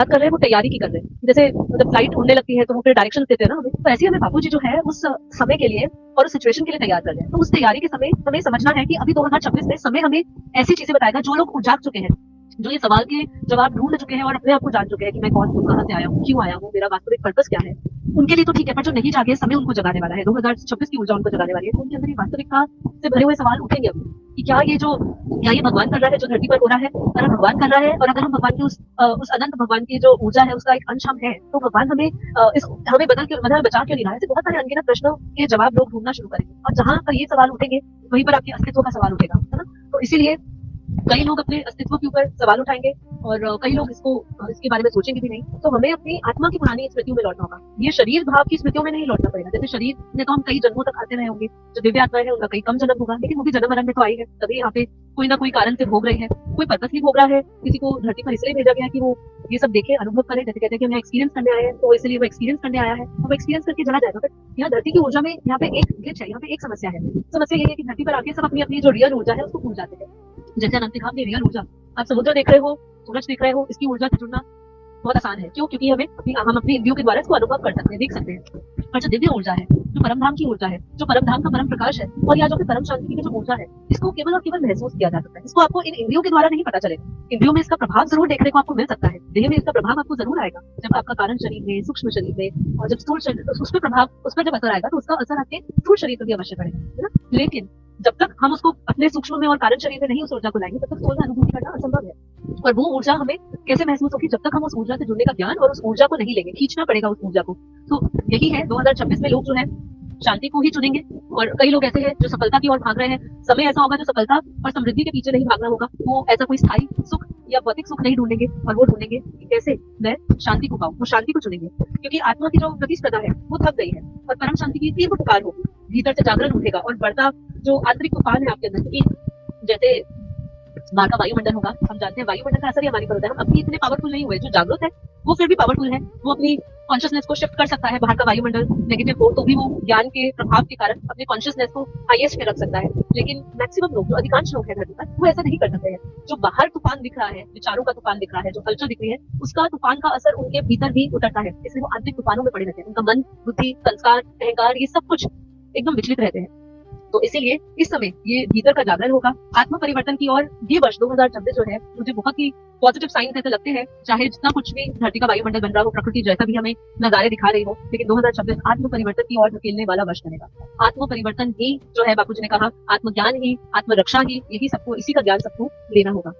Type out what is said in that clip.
बात कर रहे हैं वो तैयारी की कर रहे हैं। जैसे जब फ्लाइट उड़ने लगती है तो वो फिर डायरेक्शन देते हैं ना हमें, तो ऐसे ही हमें बापूजी जो है उस समय के लिए और उस सिचुएशन के लिए तैयार कर रहे हैं। तो उस तैयारी के समय हमें समझना है कि अभी 2026 में समय हमें ऐसी चीजें बताएगा जो लोग जाग चुके हैं, जो ये सवाल के जवाब ढूंढ चुके हैं और अपने आप को जान चुके हैं कि मैं कौन हूँ, कहाँ से आया हूँ, क्यों आया हूँ, मेरा वास्तविक पर्पस क्या है। उनके लिए तो ठीक है, पर जो नहीं जागे समय उनको जगाने वाला है, 2026 की ऊर्जा उनको जगाने वाली है। तो उनके अंदर ये वास्तविकता से भरे हुए सवाल उठेंगे अभी कि क्या ये भगवान कर रहा है जो धरती पर हो रहा है। अगर भगवान कर रहा है और अगर हम भगवान की उस अनंत भगवान की जो ऊर्जा है उसका एक अंश हम है, तो भगवान हमें बचा क्यों नहीं रहा है। बहुत सारे अनगिनत प्रश्नों के जवाब लोग ढूंढना शुरू करेंगे और जहां पर ये सवाल उठेंगे वहीं पर आपके अस्तित्व का सवाल उठेगा, है ना। तो इसीलिए कई लोग अपने अस्तित्व के ऊपर सवाल उठाएंगे और कई लोग इसके बारे में सोचेंगे भी नहीं। तो हमें अपनी आत्मा की पुरानी स्मृतियों में लौटना होगा। ये शरीर भाव की स्मृतियों में नहीं लौटना पड़ेगा। जैसे शरीर में तो हम कई जन्मों तक आते रहे होंगे, जो दिव्य आत्माएं हैं उनका कई कम जन्म होगा, लेकिन वो भी जन्म मरण में तो आई है। तभी यहाँ पे कोई ना कोई कारण से भोग रही है, कोई पर्पसली भोग रहा है। किसी को धरती पर इसलिए भेजा गया कि वो ये सब देखे, अनुभव करे। जैसे कहते हैं कि हमें एक्सपीरियंस करने आए हैं, तो इसलिए वो एक्सपीरियंस करने आया है, वो एक्सपीरियंस करके चला जाएगा। बट यहाँ धरती की ऊर्जा में यहाँ पे एक ग्लिच है, यहाँ पे एक समस्या है। समस्या ये है कि धरती पर आके सब अपनी अपनी जो रियल ऊर्जा है उसको भूल जाते हैं। जैसे अनंत अपनी रियल ऊर्जा, आप समुद्र देख रहे हो, सूरज देख रहे हो, इसकी ऊर्जा से जुड़ना बहुत आसान है। क्यों? क्योंकि हम अपनी इंद्रियों के द्वारा इसको अनुभव कर सकते हैं, देख सकते हैं। और जो दिव्य ऊर्जा है, जो परमधाम की ऊर्जा है, जो परमधाम का परम प्रकाश है, और या जो फिर परम शांति की जो ऊर्जा है, इसको केवल और केवल महसूस किया जा सकता है। इसको आपको इन इंद्रियों के द्वारा नहीं पता चलेगा। इंद्रियों में इसका प्रभाव जरूर देखने को आपको मिल सकता है, देह में इसका प्रभाव आपको जरूर आएगा। जब आपका कारण शरीर में, सूक्ष्म शरीर में, और जब स्थूल शरीर, तो उस पर प्रभाव, उस पर जब असर आएगा तो उसका असर आपके स्थूल शरीर पर भी अवश्य पड़ेगा, है ना। लेकिन जब तक हम उसको अपने सूक्ष्म में और कारण शरीर में नहीं उस ऊर्जा को लाएंगे, तब तक स्थूल में अनुभूति करना असंभव है। और वो ऊर्जा हमें कैसे महसूस होगी? जब तक हम उस ऊर्जा से जुड़ने का ज्ञान और उस ऊर्जा को नहीं लेंगे, खींचना पड़ेगा उस ऊर्जा को। तो यही है 2026 में लोग जो है शांति को ही चुनेंगे। और कई लोग ऐसे हैं जो सफलता की ओर भाग रहे हैं। समय ऐसा होगा जो सफलता और समृद्धि के पीछे नहीं भागना होगा, वो ऐसा कोई स्थायी सुख या भौतिक सुख नहीं ढूंढेंगे, और वो ढूंढेंगे कि कैसे मैं शांति को पाऊं। वो शांति को चुनेंगे क्योंकि आत्मा की जो प्रतिस्पर्धा है वो थक गई है, और परम शांति की तीव्र पुकार होगी। भीतर से जागरण उठेगा और बढ़ता जो आंतरिक तूफान है आपके अंदर, क्योंकि जैसे बाहर का वायुमंडल होगा, हम जानते हैं वायुमंडल का असर ही हमारे पर होता है। हम अभी इतने पावरफुल नहीं हुए। जो जागरूक है वो फिर भी पावरफुल है, वो अपनी कॉन्शियसनेस को शिफ्ट कर सकता है। बाहर का वायुमंडल नेगेटिव हो तो भी वो ज्ञान के प्रभाव के कारण अपने कॉन्शियसनेस को हाईएस्ट पे रख सकता है। लेकिन मैक्सिमम लोग, जो अधिकांश लोग हैं धरती पर, वो ऐसा नहीं कर सकते हैं। जो बाहर तूफान दिख रहा है, विचारों का तूफान दिख रहा है, जो कल्चर दिख रही है, उसका तूफान का असर उनके भीतर भी उतरता है, इसलिए वो आंतरिक तूफानों में पड़े रहते हैं। उनका मन, बुद्धि, संस्कार, अहंकार, ये सब कुछ एकदम विचलित रहते हैं। तो इसीलिए इस समय ये भीतर का जागरण होगा आत्म परिवर्तन की ओर। ये वर्ष 2026 जो है मुझे बहुत ही पॉजिटिव साइंस ऐसे लगते हैं। चाहे जितना कुछ भी धरती का वायुमंडल बन रहा हो, प्रकृति जैसा भी हमें नजारे दिखा रही हो, लेकिन 2026 आत्म परिवर्तन की ओर धकेलने वाला वर्ष बनेगा। आत्म परिवर्तन ही जो है, बापूजी ने कहा, आत्मज्ञान ही, आत्मरक्षा ही, यही सबको, इसी का ज्ञान सबको लेना होगा।